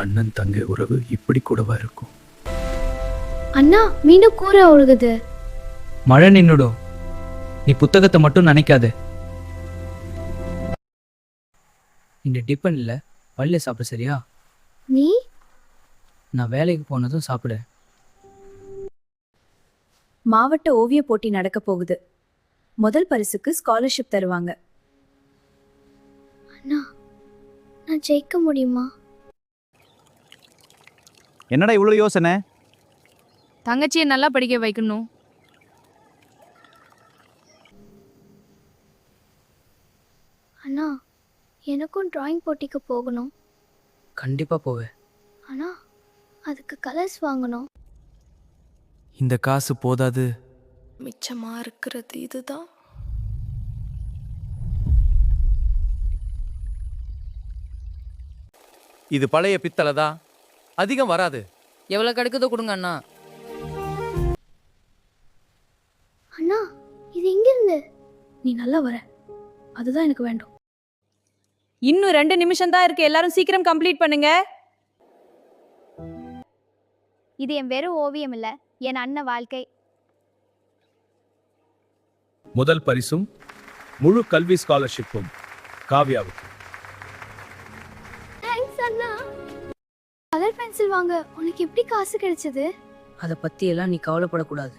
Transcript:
அண்ணன் தங்கை உறவு இப்படி கூடவா இருக்கும்? அண்ணா மீண்டும் கூரை ஒழுகுது. மழை நின்னுடும். நீ புத்தகத்தை மட்டும் நினைக்காத. இந்த டிபன் இல்லை, பள்ளிய சாப்பிட சரியா? நீ நான் வேலைக்கு போனதும் சாப்பிடு. மாவட்ட ஓவிய போட்டி நடக்க போகுது. முதல் பரிசுக்கு ஸ்காலர்ஷிப் தருவாங்க. அண்ணா நான் ஜெயிக்க முடியுமா? என்னடா இவ்வளோ யோசனை? தங்கச்சியை நல்லா படிக்க வைக்கணும். அண்ணா எனக்கும் டிராயிங் போட்டிக்கு போகணும். கண்டிப்பா போவேன். அண்ணா அதுக்கு கலர்ஸ் வாங்கணும். இந்த காசு போதாது. மிச்சமா இருக்கிறது இதுதான். இது பழைய பித்தளை தான், அதிகம் வராது. எவ்வளவு கிடைக்குதோ கொடுங்க அண்ணா. அண்ணா இது எங்கிருந்து? நீ நல்லா வர, அதுதான் எனக்கு வேண்டும். இன்னும் 2 நிமிஷம் தான் இருக்கு. எல்லாரும் சீக்கிரம் கம்ப்ளீட் பண்ணுங்க. இது என் வெறும் ஓவியம் இல்ல, என் அண்ணன் வாழ்க்கை. முதல் பரிசும் முழு கல்வி ஸ்காலர்ஷிப்பும் காவ்யாவுக்கு. தேங்க்ஸ் அண்ணா. கலர் பென்சில் வாங்க உனக்கு எப்படி காசு கிடைச்சது? அதை பத்தி எல்லாம் நீ கவலைப்படக்கூடாது.